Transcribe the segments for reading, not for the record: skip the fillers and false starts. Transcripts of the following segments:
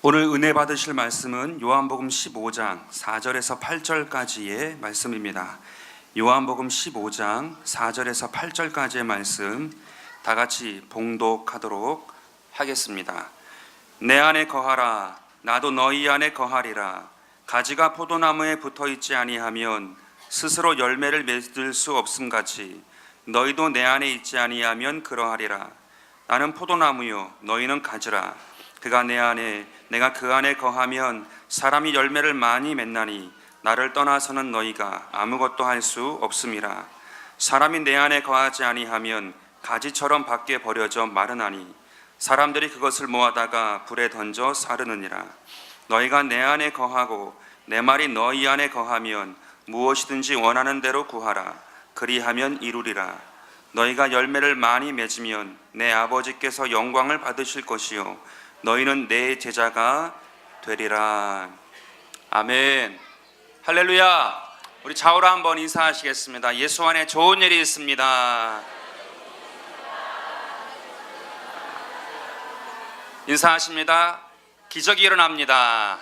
오늘 은혜 받으실 말씀은 요한복음 15장 4절에서 8절까지의 말씀입니다. 요한복음 15장 4절에서 8절까지의 말씀 다 같이 봉독하도록 하겠습니다. 내 안에 거하라, 나도 너희 안에 거하리라. 가지가 포도나무에 붙어 있지 아니하면 스스로 열매를 맺을 수 없음같이 너희도 내 안에 있지 아니하면 그러하리라. 나는 포도나무요 너희는 가지라. 그가 내 안에 내가 그 안에 거하면 사람이 열매를 많이 맺나니 나를 떠나서는 너희가 아무것도 할 수 없음이라. 사람이 내 안에 거하지 아니하면 가지처럼 밖에 버려져 마르나니 사람들이 그것을 모아다가 불에 던져 사르느니라. 너희가 내 안에 거하고 내 말이 너희 안에 거하면 무엇이든지 원하는 대로 구하라. 그리하면 이루리라. 너희가 열매를 많이 맺으면 내 아버지께서 영광을 받으실 것이요 너희는 내 제자가 되리라. 아멘. 할렐루야. 우리 좌우로 한번 인사하시겠습니다. 예수 안에 좋은 일이 있습니다. 인사하십니다. 기적이 일어납니다.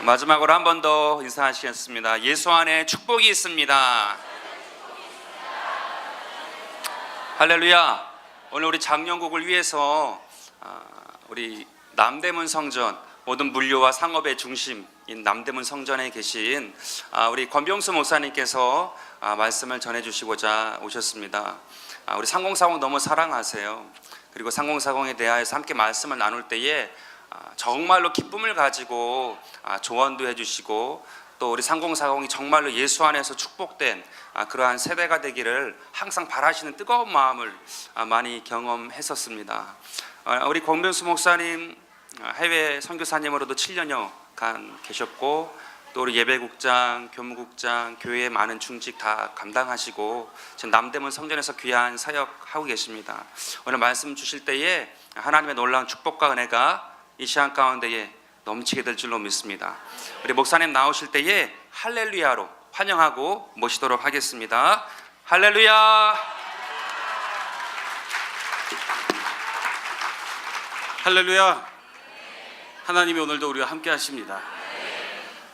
마지막으로 한 번 더 인사하시겠습니다. 예수 안에 축복이 있습니다. 할렐루야. 오늘 우리 장년국을 위해서 우리 남대문 성전, 모든 물류와 상업의 중심인 남대문 성전에 계신 우리 권병수 목사님께서 말씀을 전해주시고자 오셨습니다. 우리 상공사공 너무 사랑하세요. 그리고 상공사공에 대하여서 함께 말씀을 나눌 때에 정말로 기쁨을 가지고 조언도 해주시고 또 우리 상공사공이 정말로 예수 안에서 축복된 그러한 세대가 되기를 항상 바라시는 뜨거운 마음을 많이 경험했었습니다. 우리 권병수 목사님 해외 선교사님으로도 7년여간 계셨고 또 우리 예배국장, 교무국장, 교회의 많은 중직 다 감당하시고 지금 남대문 성전에서 귀한 사역하고 계십니다. 오늘 말씀 주실 때에 하나님의 놀라운 축복과 은혜가 이 시간 가운데에 넘치게 될 줄로 믿습니다. 우리 목사님 나오실 때에 할렐루야로 환영하고 모시도록 하겠습니다. 할렐루야. 할렐루야. 하나님이 오늘도 우리와 함께 하십니다.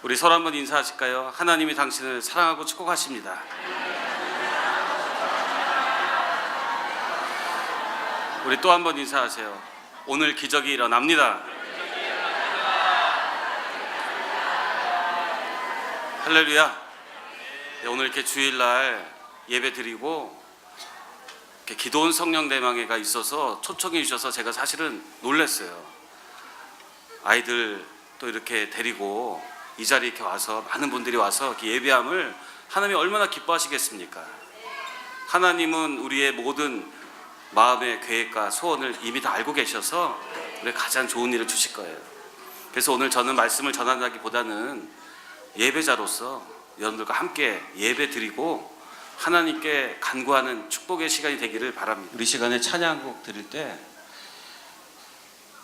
우리 서로 한번 인사하실까요? 하나님이 당신을 사랑하고 축복하십니다. 우리 또 한번 인사하세요. 오늘 기적이 일어납니다. 할렐루야. 오늘 이렇게 주일날 예배 드리고 이렇게 기도원 성령 대망회가 있어서 초청해 주셔서 제가 사실은 놀랐어요. 아이들 또 이렇게 데리고 이 자리에 이렇게 와서 많은 분들이 와서 이렇게 예배함을 하나님이 얼마나 기뻐하시겠습니까? 하나님은 우리의 모든 마음의 계획과 소원을 이미 다 알고 계셔서 우리 가장 좋은 일을 주실 거예요. 그래서 오늘 저는 말씀을 전한다기보다는 예배자로서 여러분들과 함께 예배 드리고 하나님께 간구하는 축복의 시간이 되기를 바랍니다. 우리 시간에 찬양곡 드릴 때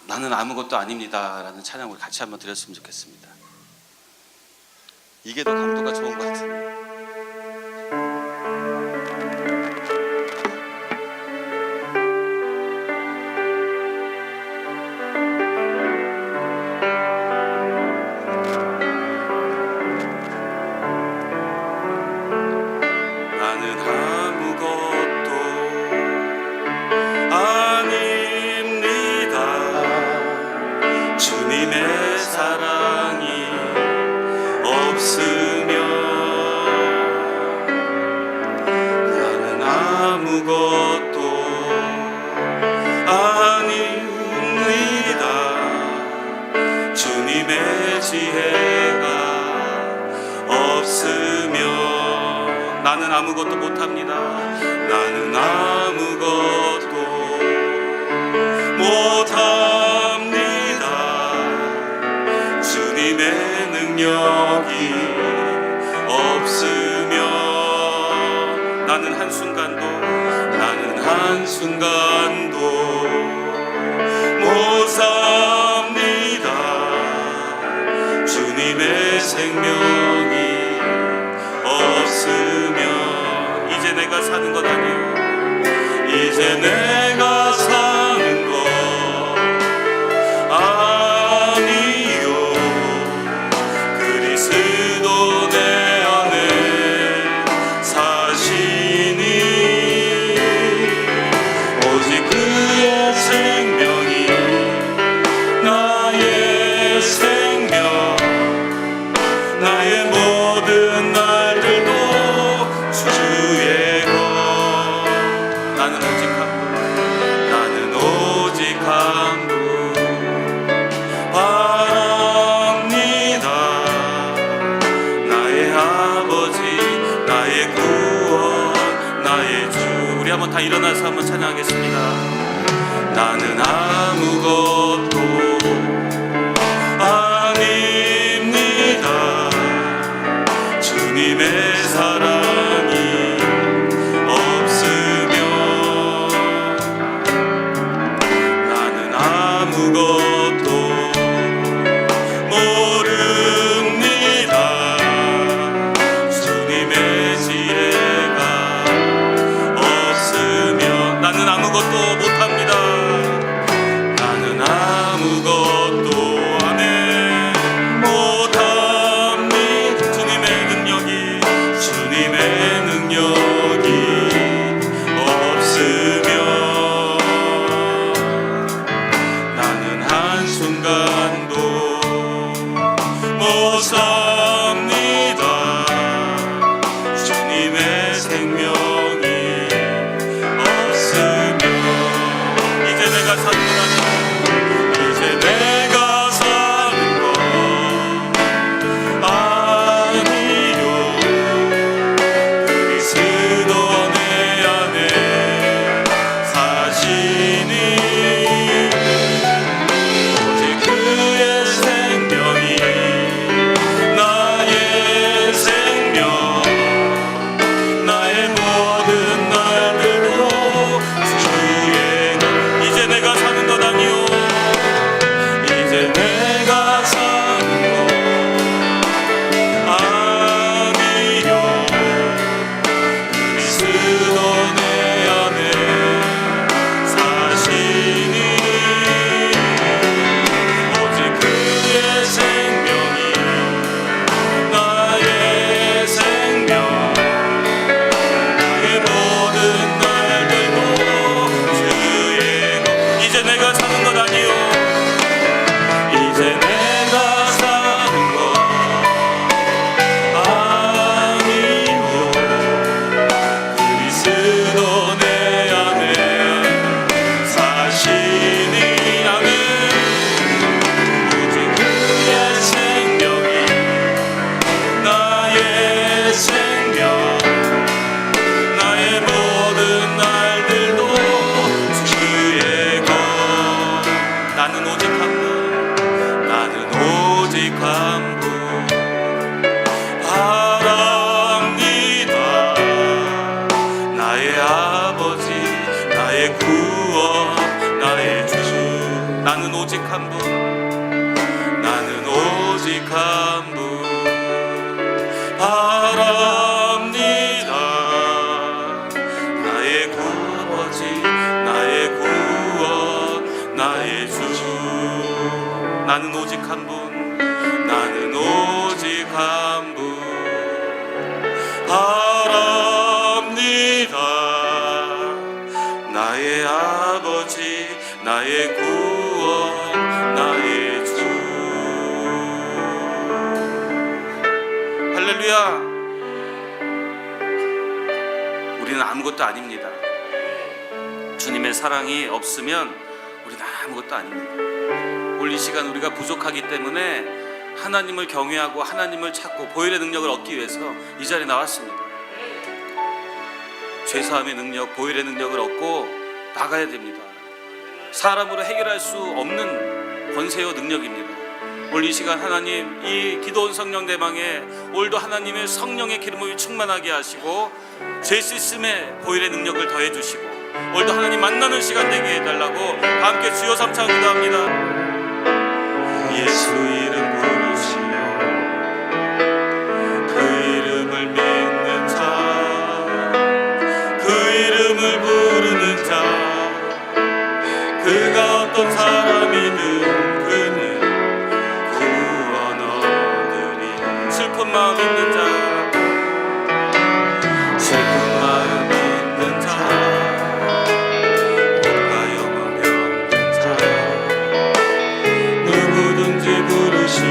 나는 아무것도 아닙니다 라는 찬양을 같이 한번 드렸으면 좋겠습니다. 이게 더 감도가 좋은 것 같은데. 나는 아무것도 못합니다. 나는 아무것도 못합니다. 주님의 능력이 없으면 나는 한순간도 못 삽니다. 주님의 생명이 없으면 이제 내가 사는 것 아니요 이제 내가 사는 것 오직 한 분, 나는 오직 한 분 바랍니다. 나의 아버지, 나의 구원, 나의 주. 우리 한번 다 일어나서 한번 찬양하겠습니다. 나는 아무것도 아닙니다. 주님의 사랑이 없으면 나는 아무것도 모릅니다. 주님의 지혜가 없으면 나는 아무것도 못합니다. 나는 아무것도 아멘 못합니다. 주님의 능력이 없으면 나는 한순간도 못 삽니다. 주님의 생명이 없으면 이제 내가 사는 건 이제 내가 사는 건 아니요. 그리스도 내 안에 사시니 오직 그의 생명이 나의 생명, 나의 모든 날들도 주의 것. 이제 내가 사는 것 아니요. 이제 내가 사는 것 아니요. 그리스도 내 안에 사시니 오직 그의 생명이 나의 생명, 나의 모든 날들도 주의 것. 이제 내가 사는 것 아니요. 이제 내가 사는 것 아니요. 그리스도 내 안에 사시니 아멘. 오직 그의 생명이 나의 생명, 나의 모든 날들도 주의 것. 나는 오직 한 분, 나는 오직 한 분 바랍니다. 나의 아버지, 나의 구원, 나의 주. 나는 오직 한 분, 나는 오직 한 분 바랍니다. 나의 아버지, 나의 구원, 나의 주. 나는 오직 한 분, 나는 오직 한 분 바랍니다. 나의 아버지, 나의 구원, 나의 주. 할렐루야. 우리는 아무것도 아닙니다. 주님의 사랑이 없으면 우리는 아무것도 아닙니다. 오늘 이 시간 우리가 부족하기 때문에 하나님을 경외하고 하나님을 찾고 보혈의 능력을 얻기 위해서 이 자리에 나왔습니다. 죄사함의 능력, 보혈의 능력을 얻고 나가야 됩니다. 사람으로 해결할 수 없는 권세요 능력입니다. 오늘 이 시간 하나님, 이 기도원 성령 대망에 오늘도 하나님의 성령의 기름을 충만하게 하시고 죄 씻음의 보혈의 능력을 더해 주시고 오늘도 하나님 만나는 시간 되게 해달라고 다 함께 주여 삼창 기도합니다. 예수 이름 부르시며 그 이름을 믿는 자, 그 이름을 부르는 자, 그가 어떤 사람이든 그는 구원 얻으리. 슬픈 마음 있는 자, 슬픈 마음 있는 자, 옷과 영혼 병든 자, 누구든지 부르시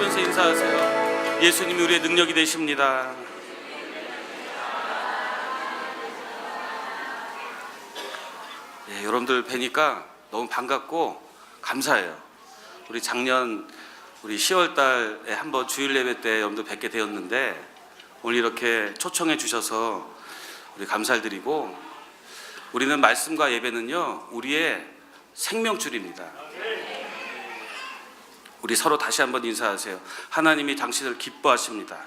하시면서 인사하세요. 예수님이 우리의 능력이 되십니다. 예, 여러분들 뵈니까 너무 반갑고 감사해요. 우리 작년 우리 10월 달에 한번 주일 예배 때 여러분들 뵙게 되었는데 오늘 이렇게 초청해 주셔서 우리 감사를 드리고, 우리는 말씀과 예배는요 우리의 생명줄입니다. 우리 서로 다시 한번 인사하세요. 하나님이 당신을 기뻐하십니다.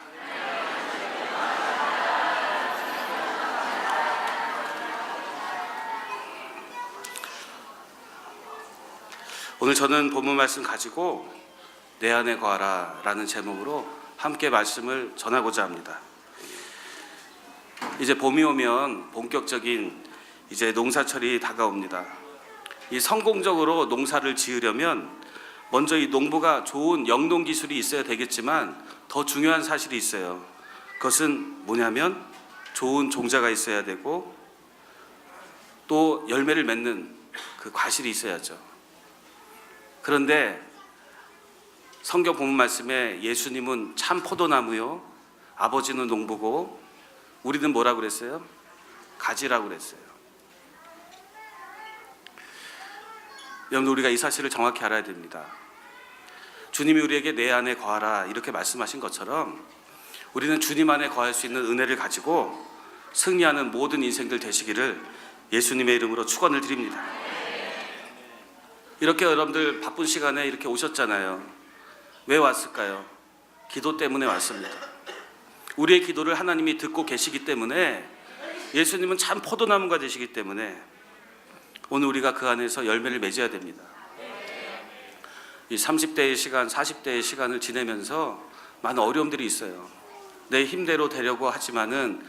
오늘 저는 본문 말씀 가지고 내 안에 거하라 라는 제목으로 함께 말씀을 전하고자 합니다. 이제 봄이 오면 본격적인 이제 농사철이 다가옵니다. 이 성공적으로 농사를 지으려면 먼저 이 농부가 좋은 영농 기술이 있어야 되겠지만 더 중요한 사실이 있어요. 그것은 뭐냐면 좋은 종자가 있어야 되고 또 열매를 맺는 그 과실이 있어야죠. 그런데 성경 본문 말씀에 예수님은 참 포도나무요, 아버지는 농부고 우리는 뭐라고 그랬어요? 가지라고 그랬어요. 여러분, 우리가 이 사실을 정확히 알아야 됩니다. 주님이 우리에게 내 안에 거하라 이렇게 말씀하신 것처럼 우리는 주님 안에 거할 수 있는 은혜를 가지고 승리하는 모든 인생들 되시기를 예수님의 이름으로 축원을 드립니다. 이렇게 여러분들 바쁜 시간에 이렇게 오셨잖아요. 왜 왔을까요? 기도 때문에 왔습니다. 우리의 기도를 하나님이 듣고 계시기 때문에, 예수님은 참 포도나무가 되시기 때문에 오늘 우리가 그 안에서 열매를 맺어야 됩니다. 이 30대의 시간, 40대의 시간을 지내면서 많은 어려움들이 있어요. 내 힘대로 되려고 하지만은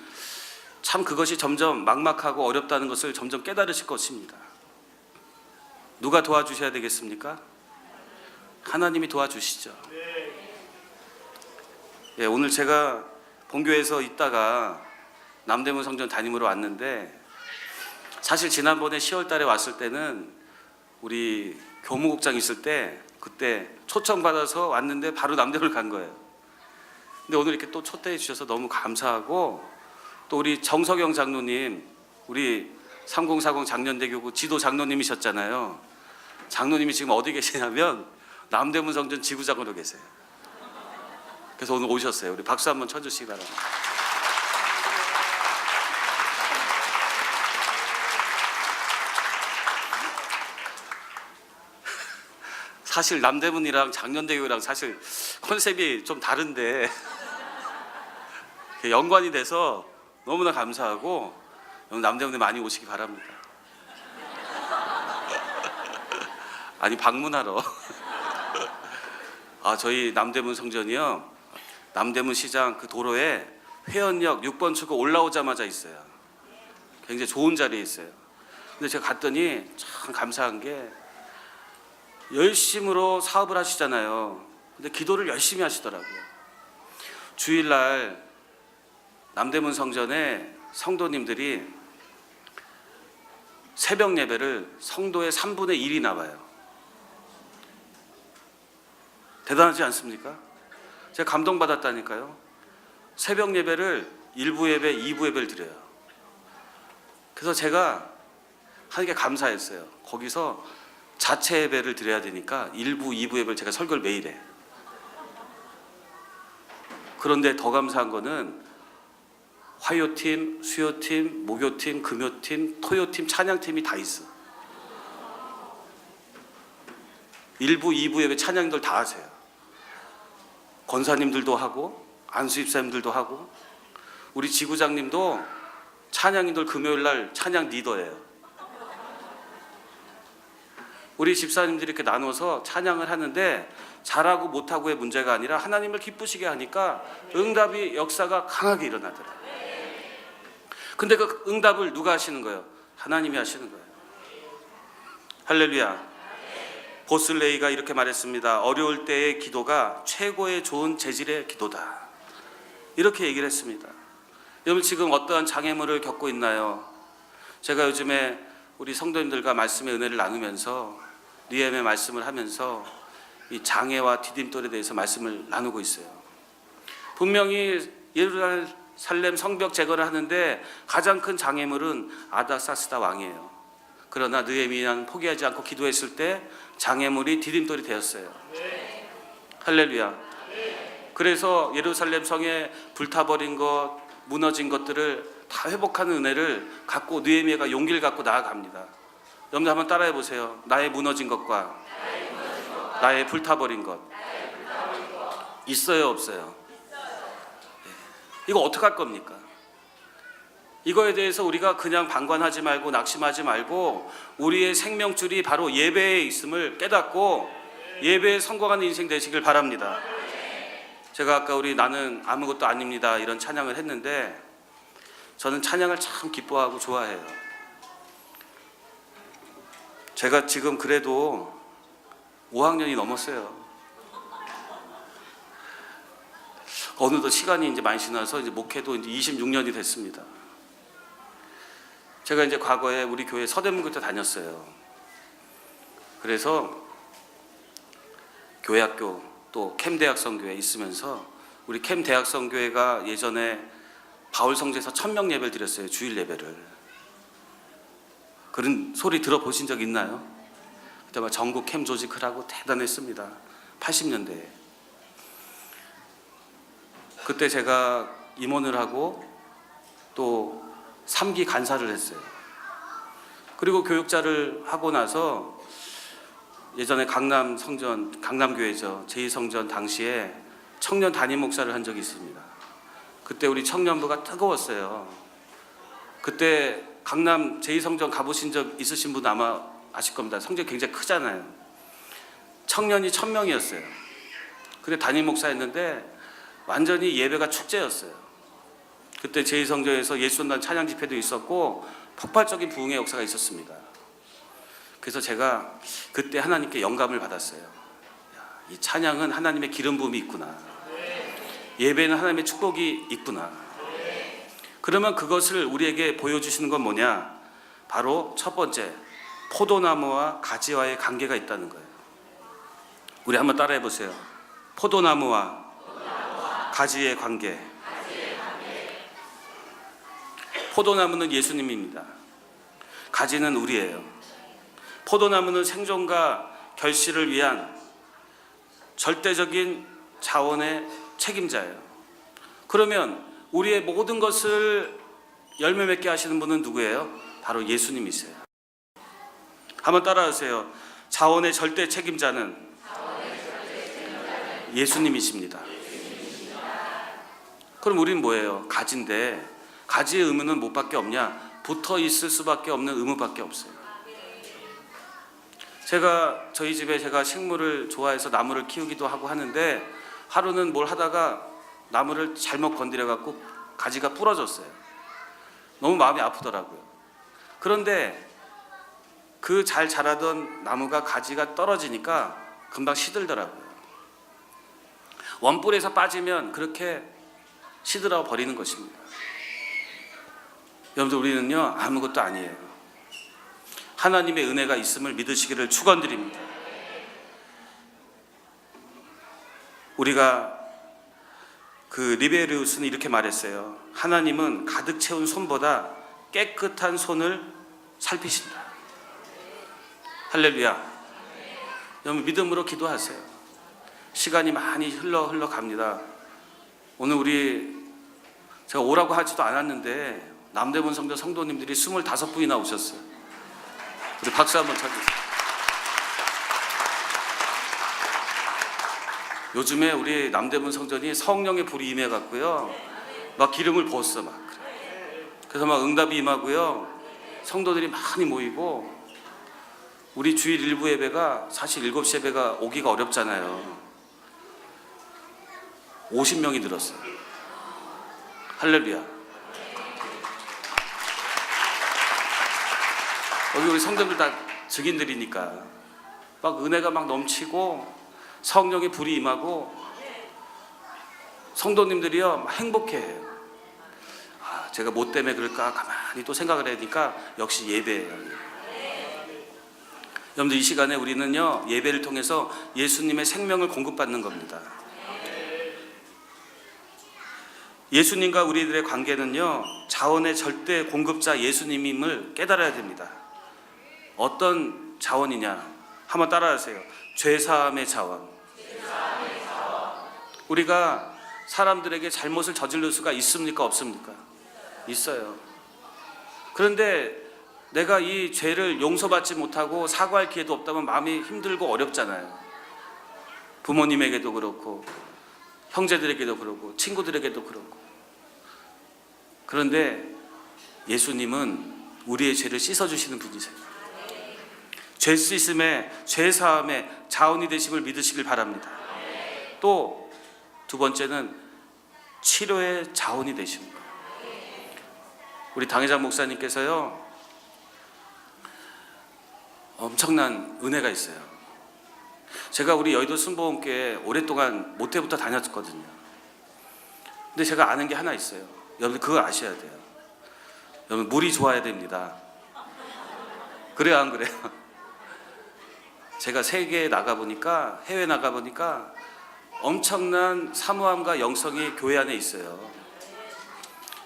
참 그것이 점점 막막하고 어렵다는 것을 점점 깨달으실 것입니다. 누가 도와주셔야 되겠습니까? 하나님이 도와주시죠. 예, 오늘 제가 본교에서 있다가 남대문 성전 담임으로 왔는데, 사실 지난번에 10월 달에 왔을 때는 우리 교무국장 있을 때 그때 초청받아서 왔는데 바로 남대문을 간 거예요. 근데 오늘 이렇게 또 초대해 주셔서 너무 감사하고, 또 우리 정석영 장로님, 우리 3040 장년대교구 지도 장로님이셨잖아요. 장로님이 지금 어디 계시냐면 남대문 성전 지구장으로 계세요. 그래서 오늘 오셨어요. 우리 박수 한번 쳐주시기 바랍니다. 사실 남대문이랑 장년대교랑 사실 컨셉이 좀 다른데 연관이 돼서 너무나 감사하고 남대문에 많이 오시기 바랍니다. 아니, 방문하러. 저희 남대문 성전이요, 남대문 시장 그 도로에 회원역 6번 출구 올라오자마자 있어요. 굉장히 좋은 자리에 있어요. 근데 제가 갔더니 참 감사한 게 열심으로 사업을 하시잖아요. 근데 기도를 열심히 하시더라고요. 주일날 남대문 성전에 성도님들이 새벽 예배를 성도의 3분의 1이 나와요. 대단하지 않습니까? 제가 감동받았다니까요. 새벽 예배를 1부 예배, 2부 예배를 드려요. 그래서 제가 하나님께 감사했어요. 거기서 자체 예배를 드려야 되니까 1부, 2부 예배를 제가 설교를 매일 해. 그런데 더 감사한 거는 화요팀, 수요팀, 목요팀, 금요팀, 토요팀, 찬양팀이 다 있어. 1부, 2부 예배 찬양들 다 하세요. 권사님들도 하고 안수입사님들도 하고 우리 지구장님도 찬양인들 금요일날 찬양 리더예요. 우리 집사님들이 이렇게 나눠서 찬양을 하는데 잘하고 못하고의 문제가 아니라 하나님을 기쁘시게 하니까 응답이 역사가 강하게 일어나더라. 근데 그 응답을 누가 하시는 거예요? 하나님이 하시는 거예요. 할렐루야. 보슬레이가 이렇게 말했습니다. 어려울 때의 기도가 최고의 좋은 재질의 기도다. 이렇게 얘기를 했습니다. 여러분, 지금 어떠한 장애물을 겪고 있나요? 제가 요즘에 우리 성도님들과 말씀의 은혜를 나누면서 리엠의 말씀을 하면서 이 장애와 디딤돌에 대해서 말씀을 나누고 있어요. 분명히 예루살렘 성벽 제거를 하는데 가장 큰 장애물은 아닥사스다 왕이에요. 그러나 느헤미야는 포기하지 않고 기도했을 때 장애물이 디딤돌이 되었어요. 할렐루야. 그래서 예루살렘 성에 불타버린 것, 무너진 것들을 다 회복하는 은혜를 갖고 느헤미야가 용기를 갖고 나아갑니다. 여러분들 한번 따라해 보세요. 나의 무너진 것과 나의 불타버린 것 있어요, 없어요? 이거 어떻게 할 겁니까? 이거에 대해서 우리가 그냥 방관하지 말고 낙심하지 말고 우리의 생명줄이 바로 예배에 있음을 깨닫고 예배에 성공하는 인생 되시길 바랍니다. 제가 아까 우리 나는 아무것도 아닙니다 이런 찬양을 했는데 저는 찬양을 참 기뻐하고 좋아해요. 제가 지금 그래도 5학년이 넘었어요. 어느덧 시간이 이제 많이 지나서 이제 목회도 이제 26년이 됐습니다. 제가 이제 과거에 우리 교회 서대문교회 다녔어요. 그래서 교회학교 또 캠대학성교회 있으면서 우리 캠대학성교회가 예전에 바울성지에서 1000명 예배를 드렸어요. 주일 예배를. 그런 소리 들어보신 적 있나요? 그때 막 전국 캠 조직을 하고 대단했습니다. 80년대에. 그때 제가 임원을 하고 또 3기 간사를 했어요. 그리고 교육자를 하고 나서 예전에 강남 성전, 강남교회죠. 제2성전 당시에 청년 담임 목사를 한 적이 있습니다. 그때 우리 청년부가 뜨거웠어요. 그때 강남 제2성전 가보신 적 있으신 분 아마 아실 겁니다. 성전이 굉장히 크잖아요. 청년이 1000명이었어요. 근데 담임 목사였는데 완전히 예배가 축제였어요. 그때 제2성전에서 예수전단 찬양 집회도 있었고 폭발적인 부흥의 역사가 있었습니다. 그래서 제가 그때 하나님께 영감을 받았어요. 이 찬양은 하나님의 기름 부음이 있구나. 예배는 하나님의 축복이 있구나. 그러면 그것을 우리에게 보여주시는 건 뭐냐? 바로 첫 번째, 포도나무와 가지와의 관계가 있다는 거예요. 우리 한번 따라해 보세요. 포도나무와 가지의 관계. 포도나무는 예수님입니다. 가지는 우리예요. 포도나무는 생존과 결실을 위한 절대적인 자원의 책임자예요. 그러면 우리의 모든 것을 열매 맺게 하시는 분은 누구예요? 바로 예수님이세요. 한번 따라하세요. 자원의 절대 책임자는 예수님이십니다. 그럼 우리는 뭐예요? 가지인데 가지의 의무는 뭐밖에 없냐? 붙어 있을 수밖에 없는 의무밖에 없어요. 제가 저희 집에 제가 식물을 좋아해서 나무를 키우기도 하고 하는데 하루는 뭘 하다가 나무를 잘못 건드려 갖고 가지가 부러졌어요. 너무 마음이 아프더라고요. 그런데 그 잘 자라던 나무가 가지가 떨어지니까 금방 시들더라고요. 원뿔에서 빠지면 그렇게 시들어 버리는 것입니다. 여러분들 우리는요 아무것도 아니에요. 하나님의 은혜가 있음을 믿으시기를 축원드립니다. 우리가 그 리베리우스는 이렇게 말했어요. 하나님은 가득 채운 손보다 깨끗한 손을 살피신다. 할렐루야. 여러분 믿음으로 기도하세요. 시간이 많이 흘러갑니다. 오늘 제가 오라고 하지도 않았는데 남대문 성교 성도님들이 25분이나 오셨어요. 우리 박수 한번 쳐주세요. 요즘에 우리 남대문 성전이 성령의 불이 임해갖고요 막 기름을 부었어 막. 그래서 막 응답이 임하고요 성도들이 많이 모이고 우리 주일 일부 예배가 사실 7시 예배가 오기가 어렵잖아요. 50명이 늘었어요. 할렐루야. 여기 우리 성도들 다 증인들이니까 막 은혜가 막 넘치고 성령의 불이 임하고 성도님들이요 막 행복해해요. 제가 뭐 때문에 그럴까 가만히 또 생각을 하니까 역시 예배예요. 여러분들 이 시간에 우리는요 예배를 통해서 예수님의 생명을 공급받는 겁니다. 예수님과 우리들의 관계는요 자원의 절대 공급자 예수님임을 깨달아야 됩니다. 어떤 자원이냐 한번 따라하세요. 죄사함의 자원. 우리가 사람들에게 잘못을 저지를 수가 있습니까 없습니까? 있어요. 그런데 내가 이 죄를 용서받지 못하고 사과할 기회도 없다면 마음이 힘들고 어렵잖아요. 부모님에게도 그렇고 형제들에게도 그렇고 친구들에게도 그렇고. 그런데 예수님은 우리의 죄를 씻어주시는 분이세요. 죄 씻음에 죄 사함에 자원이 되심을 믿으시길 바랍니다. 또 두 번째는 치료의 자원이 되시는 거예요. 우리 당회장 목사님께서요 엄청난 은혜가 있어요. 제가 우리 여의도 순복음교회 오랫동안 모태부터 다녔거든요. 근데 제가 아는 게 하나 있어요. 여러분 그걸 아셔야 돼요. 여러분 물이 좋아야 됩니다. 그래요 안 그래요? 제가 세계에 나가보니까 해외 나가보니까 엄청난 사모함과 영성이 교회 안에 있어요.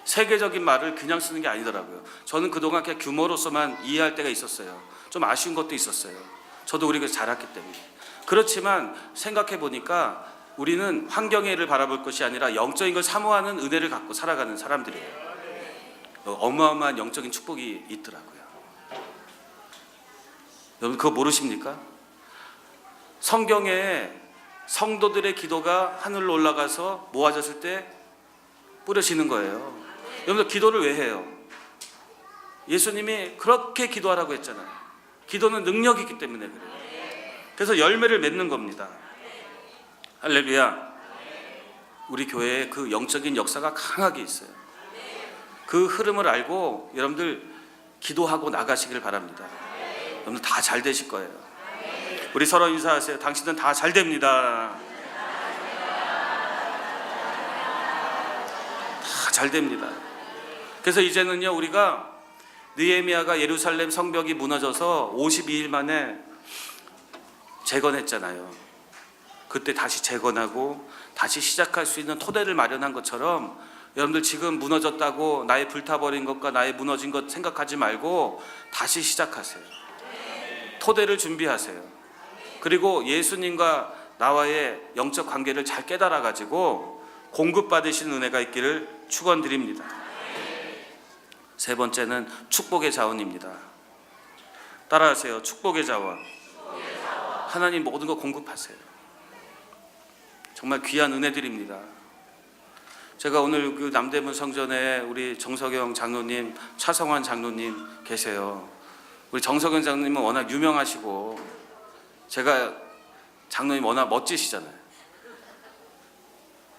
세계적인 말을 그냥 쓰는 게 아니더라고요. 저는 그동안 그냥 규모로서만 이해할 때가 있었어요. 좀 아쉬운 것도 있었어요. 저도 우리가 자랐기 때문에. 그렇지만 생각해 보니까 우리는 환경애를 바라볼 것이 아니라 영적인 걸 사모하는 은혜를 갖고 살아가는 사람들이에요. 어마어마한 영적인 축복이 있더라고요. 여러분 그거 모르십니까? 성경에 성도들의 기도가 하늘로 올라가서 모아졌을 때 뿌려지는 거예요. 여러분들 기도를 왜 해요? 예수님이 그렇게 기도하라고 했잖아요. 기도는 능력이 있기 때문에 그래요. 그래서 열매를 맺는 겁니다. 할렐루야. 우리 교회에 그 영적인 역사가 강하게 있어요. 그 흐름을 알고 여러분들 기도하고 나가시길 바랍니다. 여러분들 다 잘 되실 거예요. 우리 서로 인사하세요. 당신은 다 잘 됩니다. 다 잘 됩니다. 그래서 이제는요 우리가 느헤미야가 예루살렘 성벽이 무너져서 52일 만에 재건했잖아요. 그때 다시 재건하고 다시 시작할 수 있는 토대를 마련한 것처럼 여러분들 지금 무너졌다고 나의 불타버린 것과 나의 무너진 것 생각하지 말고 다시 시작하세요. 토대를 준비하세요. 그리고 예수님과 나와의 영적 관계를 잘 깨달아 가지고 공급받으시는 은혜가 있기를 축원드립니다. 세 번째는 축복의 자원입니다. 따라하세요. 축복의 자원. 하나님 모든 거 공급하세요. 정말 귀한 은혜들입니다. 제가 오늘 그 남대문 성전에 우리 정석영 장로님, 차성환 장로님 계세요. 우리 정석영 장로님은 워낙 유명하시고 제가 장로님 워낙 멋지시잖아요.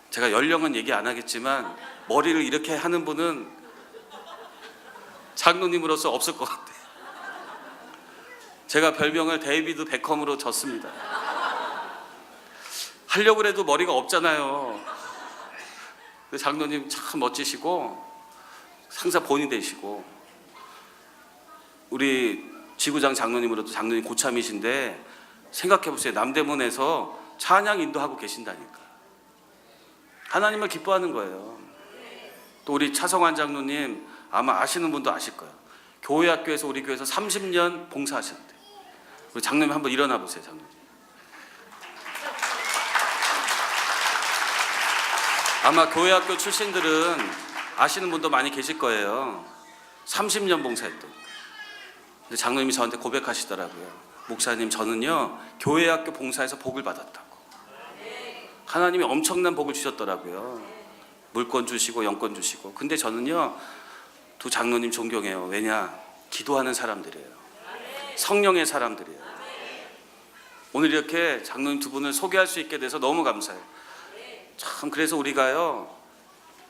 제가 연령은 얘기 안 하겠지만 머리를 이렇게 하는 분은 장로님으로서 없을 것 같아요. 제가 별명을 데이비드 베컴으로 졌습니다. 하려고 해도 머리가 없잖아요. 장로님 참 멋지시고 항상 본인 되시고 우리 지구장 장로님으로도 장로님 고참이신데 생각해 보세요. 남대문에서 찬양 인도하고 계신다니까. 하나님을 기뻐하는 거예요. 또 우리 차성환 장로님 아마 아시는 분도 아실 거예요. 교회 학교에서 우리 교회에서 30년 봉사하셨대. 우리 장로님 한번 일어나 보세요. 장로님. 아마 교회 학교 출신들은 아시는 분도 많이 계실 거예요. 30년 봉사했대. 근데 장로님이 저한테 고백하시더라고요. 목사님 저는요 교회 학교 봉사에서 복을 받았다고. 하나님이 엄청난 복을 주셨더라고요. 물권 주시고 영권 주시고. 근데 저는요 두 장로님 존경해요. 왜냐? 기도하는 사람들이에요. 성령의 사람들이에요. 오늘 이렇게 장로님 두 분을 소개할 수 있게 돼서 너무 감사해요. 참 그래서 우리가요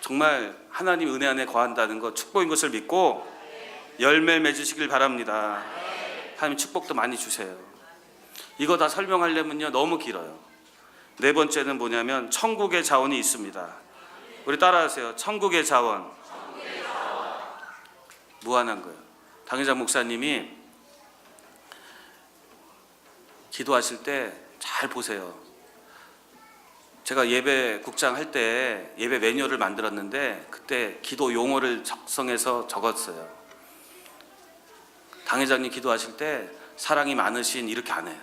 정말 하나님 은혜 안에 거한다는 것, 축복인 것을 믿고 열매를 맺으시길 바랍니다. 하나님 축복도 많이 주세요. 이거 다 설명하려면요 너무 길어요. 네 번째는 뭐냐면 천국의 자원이 있습니다. 우리 따라하세요. 천국의 자원. 무한한 거예요. 당회장 목사님이 기도하실 때 잘 보세요. 제가 예배국장 할 때 예배 매뉴얼을 만들었는데 그때 기도 용어를 작성해서 적었어요. 당회장님 기도하실 때 사랑이 많으신 이렇게 안 해요.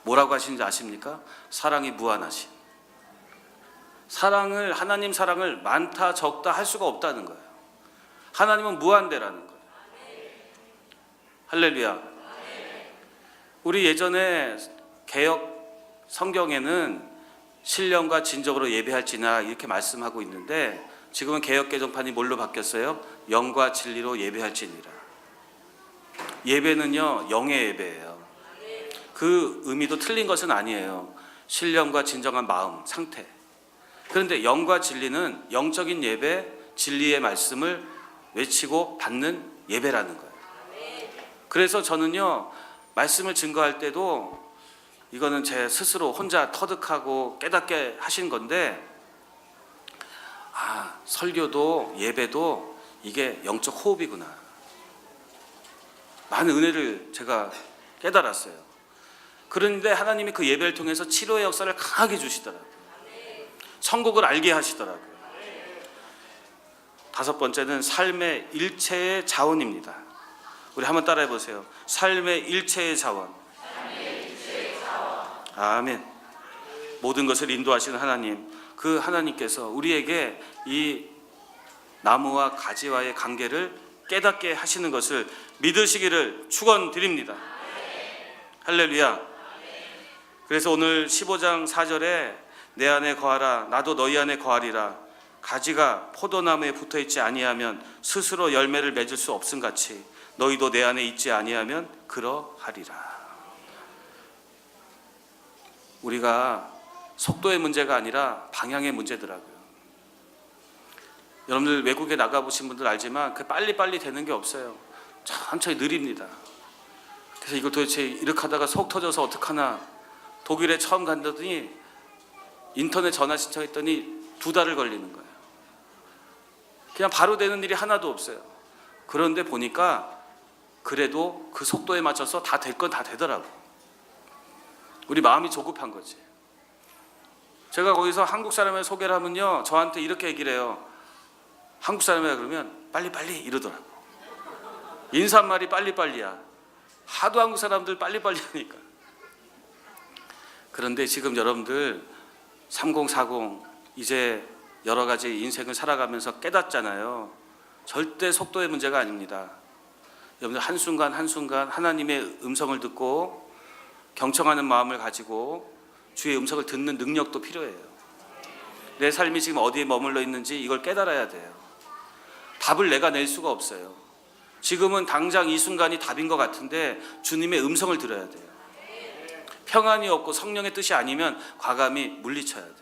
뭐라고 하시는지 아십니까? 사랑이 무한하신. 사랑을, 하나님 사랑을 많다 적다 할 수가 없다는 거예요. 하나님은 무한대라는 거예요. 할렐루야. 우리 예전에 개역 성경에는 신령과 진정으로 예배할지나 이렇게 말씀하고 있는데 지금은 개역 개정판이 뭘로 바뀌었어요? 영과 진리로 예배할지니라. 예배는요, 영의 예배예요. 그 의미도 틀린 것은 아니에요. 신령과 진정한 마음, 상태. 그런데 영과 진리는 영적인 예배, 진리의 말씀을 외치고 받는 예배라는 거예요. 그래서 저는요, 말씀을 증거할 때도 이거는 제 스스로 혼자 터득하고 깨닫게 하신 건데, 설교도 예배도 이게 영적 호흡이구나. 많은 은혜를 제가 깨달았어요. 그런데 하나님이 그 예배를 통해서 치료의 역사를 강하게 주시더라고요. 선곡을 알게 하시더라고요. 다섯 번째는 삶의 일체의 자원입니다. 우리 한번 따라해 보세요. 삶의 일체의 자원. 아멘. 모든 것을 인도하시는 하나님, 그 하나님께서 우리에게 이 나무와 가지와의 관계를 깨닫게 하시는 것을 믿으시기를 축원드립니다. 할렐루야. 그래서 오늘 15장 4절에 내 안에 거하라 나도 너희 안에 거하리라. 가지가 포도나무에 붙어있지 아니하면 스스로 열매를 맺을 수 없음같이 너희도 내 안에 있지 아니하면 그러하리라. 우리가 속도의 문제가 아니라 방향의 문제더라고요. 여러분들 외국에 나가보신 분들 알지만 그 빨리빨리 되는 게 없어요. 천천히 느립니다. 그래서 이거 도대체 이렇게 하다가 속 터져서 어떡하나. 독일에 처음 간다더니 인터넷 전화 신청했더니 2달을 걸리는 거예요. 그냥 바로 되는 일이 하나도 없어요. 그런데 보니까 그래도 그 속도에 맞춰서 다 될 건 다 되더라고. 우리 마음이 조급한 거지. 제가 거기서 한국 사람을 소개를 하면요, 저한테 이렇게 얘기를 해요. 한국 사람이라 그러면 빨리빨리 이러더라고. 인사말이 빨리빨리야. 하도 한국 사람들 빨리빨리 하니까. 그런데 지금 여러분들 3040 이제 여러 가지 인생을 살아가면서 깨닫잖아요. 절대 속도의 문제가 아닙니다. 여러분들 한순간 한순간 하나님의 음성을 듣고 경청하는 마음을 가지고 주의 음성을 듣는 능력도 필요해요. 내 삶이 지금 어디에 머물러 있는지 이걸 깨달아야 돼요. 답을 내가 낼 수가 없어요. 지금은 당장 이 순간이 답인 것 같은데 주님의 음성을 들어야 돼요. 평안이 없고 성령의 뜻이 아니면 과감히 물리쳐야 돼요.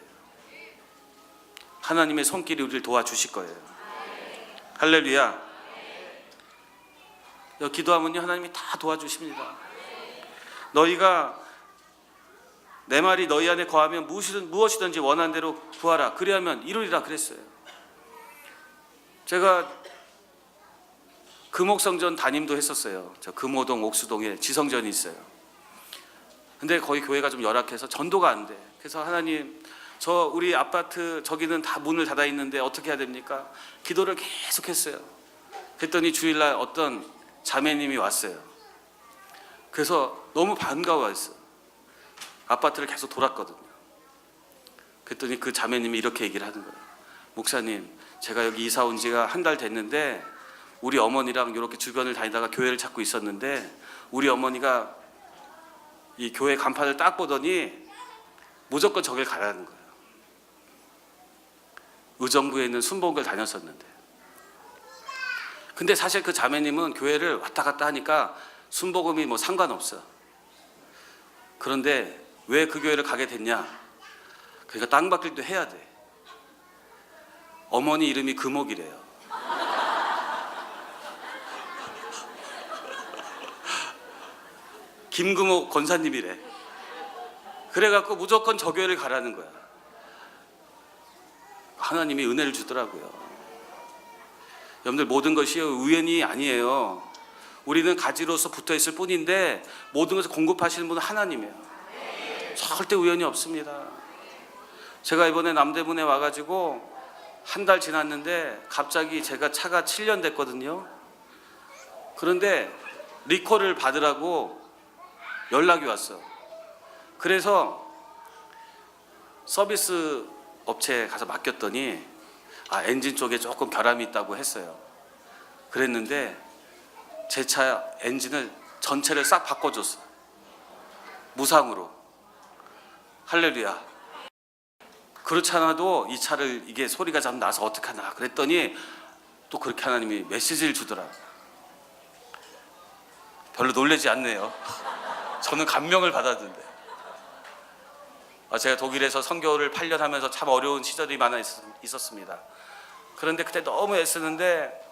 하나님의 손길이 우리를 도와주실 거예요. 할렐루야. 기도하면요, 하나님이 다 도와주십니다. 너희가 내 말이 너희 안에 거하면 무엇이든지 원하는 대로 구하라. 그리하면 이루리라 그랬어요. 제가 금옥성전 담임도 했었어요. 저 금호동 옥수동에 지성전이 있어요. 근데 거기 교회가 좀 열악해서 전도가 안 돼. 그래서 하나님, 저 우리 아파트 저기는 다 문을 닫아 있는데 어떻게 해야 됩니까? 기도를 계속했어요. 그랬더니 주일날 어떤 자매님이 왔어요. 그래서 너무 반가워했어요. 아파트를 계속 돌았거든요. 그랬더니 그 자매님이 이렇게 얘기를 하는 거예요. 목사님, 제가 여기 이사 온 지가 한 달 됐는데 우리 어머니랑 이렇게 주변을 다니다가 교회를 찾고 있었는데 우리 어머니가 이 교회 간판을 딱 보더니 무조건 저길 가라는 거예요. 의정부에 있는 순복을 다녔었는데. 근데 사실 그 자매님은 교회를 왔다 갔다 하니까 순복음이 뭐 상관없어. 그런데 왜 그 교회를 가게 됐냐? 그러니까 땅 바뀔 때 해야 돼. 어머니 이름이 금옥이래요. 김금옥 권사님이래. 그래갖고 무조건 저 교회를 가라는 거야. 하나님이 은혜를 주더라고요. 여러분들 모든 것이 우연이 아니에요. 우리는 가지로서 붙어 있을 뿐인데 모든 것을 공급하시는 분은 하나님이에요. 절대 우연이 없습니다. 제가 이번에 남대문에 와가지고 한 달 지났는데 갑자기 제가 차가 7년 됐거든요. 그런데 리콜을 받으라고 연락이 왔어. 그래서 서비스 업체에 가서 맡겼더니 엔진 쪽에 조금 결함이 있다고 했어요. 그랬는데 제 차 엔진을 전체를 싹 바꿔줬어. 무상으로. 할렐루야. 그렇지 않아도 이 차를 이게 소리가 좀 나서 어떡하나 그랬더니 또 그렇게 하나님이 메시지를 주더라. 별로 놀라지 않네요. 저는 감명을 받았는데. 제가 독일에서 선교를 8년 하면서 참 어려운 시절이 많아 있었습니다. 그런데 그때 너무 애쓰는데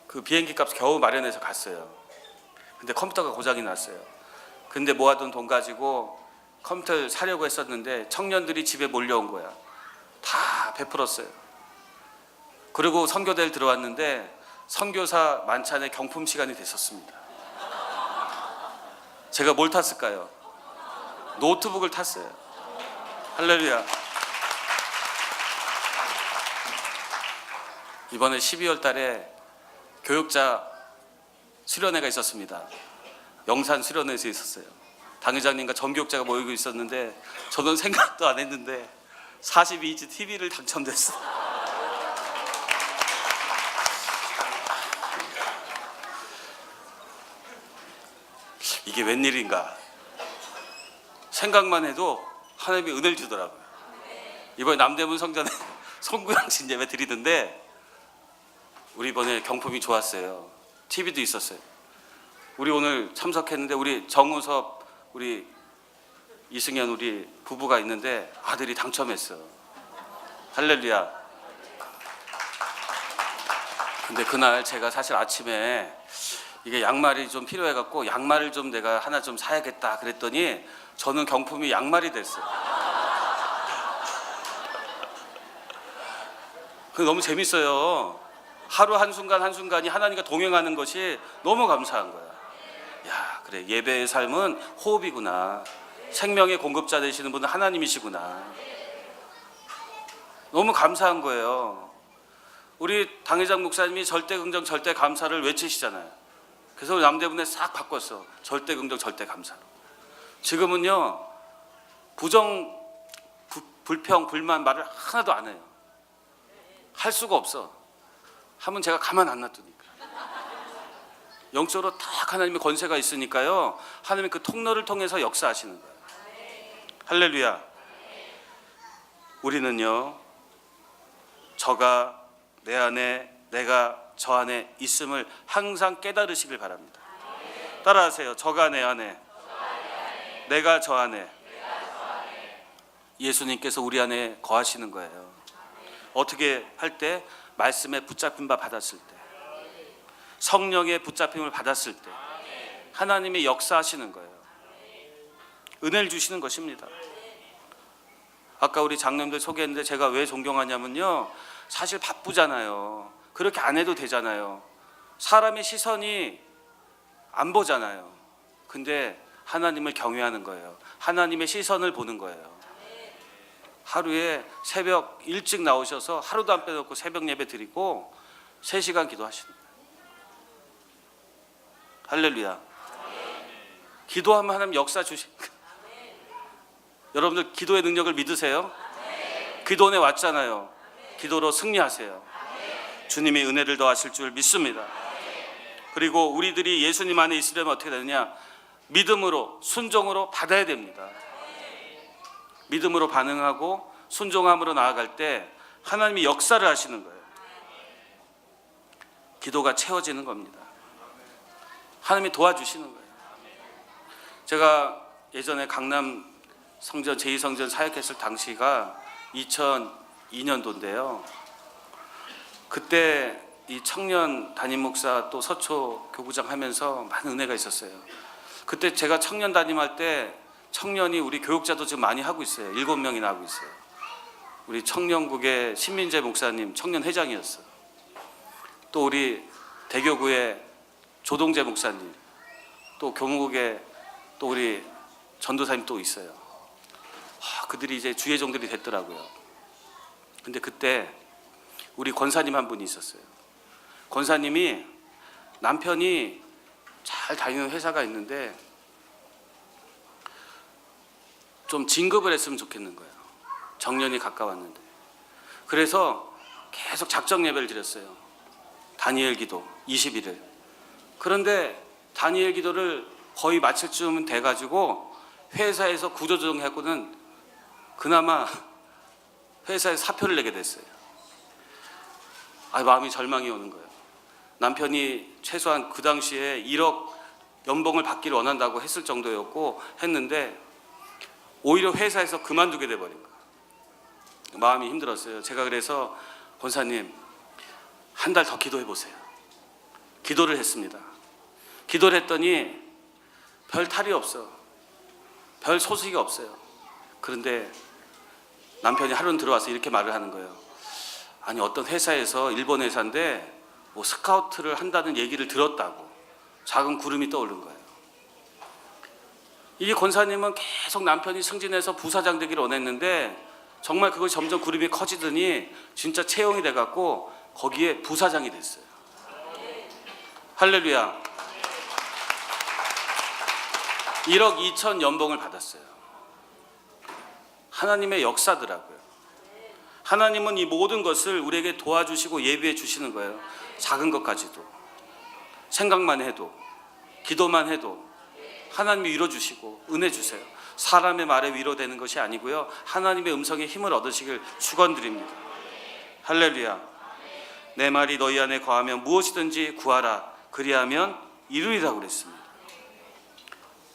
그 비행기 값 겨우 마련해서 갔어요. 근데 컴퓨터가 고장이 났어요. 근데 모아둔 돈 가지고 컴퓨터를 사려고 했었는데 청년들이 집에 몰려온 거야. 다 베풀었어요. 그리고 선교대를 들어왔는데 선교사 만찬의 경품 시간이 됐었습니다. 제가 뭘 탔을까요? 노트북을 탔어요. 할렐루야. 이번에 12월 달에 교육자 수련회가 있었습니다. 영산 수련회에서 있었어요. 당회장님과 전교육자가 모이고 있었는데 저는 생각도 안 했는데 42인치 TV를 당첨됐어. 이게 웬일인가? 생각만 해도 하나님이 은혜를 주더라고요. 이번에 남대문 성전에 송구양신 예배 드리는데 우리 이번에 경품이 좋았어요. TV도 있었어요. 우리 오늘 참석했는데 우리 정우섭 우리 이승현 우리 부부가 있는데 아들이 당첨했어. 할렐루야. 근데 그날 제가 사실 아침에 이게 양말이 좀 필요해갖고 양말을 좀 내가 하나 좀 사야겠다 그랬더니 저는 경품이 양말이 됐어요. 그게 너무 재밌어요. 하루 한순간 한순간이 하나님과 동행하는 것이 너무 감사한 거야. 야, 그래, 예배의 삶은 호흡이구나. 생명의 공급자 되시는 분은 하나님이시구나. 너무 감사한 거예요. 우리 당회장 목사님이 절대 긍정 절대 감사를 외치시잖아요. 그래서 남대문에 싹 바꿨어. 절대 긍정 절대 감사로. 지금은요 부정, 불평, 불만 말을 하나도 안 해요. 할 수가 없어. 하면 제가 가만 안 놔두니까. 영적으로 딱 하나님의 권세가 있으니까요. 하나님이 그 통로를 통해서 역사하시는 거예요. 할렐루야. 우리는요 저가 내 안에 내가 저 안에 있음을 항상 깨달으시길 바랍니다. 따라하세요. 저가 내 안에 내가 저 안에. 예수님께서 우리 안에 거하시는 거예요. 어떻게 할 때? 말씀에 붙잡힌 바 받았을 때, 성령의 붙잡힘을 받았을 때 하나님이 역사하시는 거예요. 은혜를 주시는 것입니다. 아까 우리 장로님들 소개했는데 제가 왜 존경하냐면요, 사실 바쁘잖아요. 그렇게 안 해도 되잖아요. 사람의 시선이 안 보잖아요. 근데 하나님을 경외하는 거예요. 하나님의 시선을 보는 거예요. 하루에 새벽 일찍 나오셔서 하루도 안 빼놓고 새벽 예배 드리고 3시간 기도하시는 거예요. 할렐루야. 기도하면 하나님 역사 주신 거예요. 여러분들 기도의 능력을 믿으세요? 기도 은혜 왔잖아요. 기도로 승리하세요. 주님이 은혜를 더하실 줄 믿습니다. 그리고 우리들이 예수님 안에 있으려면 어떻게 되느냐? 믿음으로, 순종으로 받아야 됩니다. 믿음으로 반응하고 순종함으로 나아갈 때 하나님이 역사를 하시는 거예요. 기도가 채워지는 겁니다. 하나님이 도와주시는 거예요. 제가 예전에 강남 성전 제2성전 사역했을 당시가 2002년도인데요. 그때 이 청년 담임 목사 또 서초 교구장 하면서 많은 은혜가 있었어요. 그때 제가 청년 담임할 때 청년이 우리 교육자도 지금 많이 하고 있어요. 7명이나 하고 있어요. 우리 청년국의 신민재 목사님 청년 회장이었어요. 또 우리 대교구의 조동재 목사님, 또 교무국에 또 우리 전도사님 또 있어요. 그들이 이제 주예종들이 됐더라고요. 근데 그때 우리 권사님 한 분이 있었어요. 권사님이 남편이 잘 다니는 회사가 있는데 좀 진급을 했으면 좋겠는 거예요. 정년이 가까웠는데. 그래서 계속 작정 예배를 드렸어요. 다니엘 기도 21일. 그런데 다니엘 기도를 거의 마칠 쯤 돼가지고 회사에서 구조조정해갖고는 그나마 회사에 사표를 내게 됐어요. 마음이 절망이 오는 거예요. 남편이 최소한 그 당시에 1억 연봉을 받기를 원한다고 했을 정도였고 했는데 오히려 회사에서 그만두게 돼버린 거예요. 마음이 힘들었어요. 제가 그래서 권사님 한 달 더 기도해 보세요. 기도를 했습니다. 기도를 했더니 별 탈이 없어. 별 소식이 없어요. 그런데 남편이 하루는 들어와서 이렇게 말을 하는 거예요. 아니 어떤 회사에서 일본 회사인데 뭐 스카우트를 한다는 얘기를 들었다고. 작은 구름이 떠오른 거예요. 이 권사님은 계속 남편이 승진해서 부사장 되기를 원했는데 정말 그것이 점점 구름이 커지더니 진짜 채용이 돼갖고 거기에 부사장이 됐어요. 할렐루야. 1억 2천 연봉을 받았어요. 하나님의 역사더라고요. 하나님은 이 모든 것을 우리에게 도와주시고 예비해 주시는 거예요. 작은 것까지도. 생각만 해도, 기도만 해도 하나님이 위로 주시고 은혜 주세요. 사람의 말에 위로되는 것이 아니고요. 하나님의 음성에 힘을 얻으시길 축원드립니다. 할렐루야. 내 말이 너희 안에 거하면 무엇이든지 구하라. 그리하면 이루리라고 그랬습니다.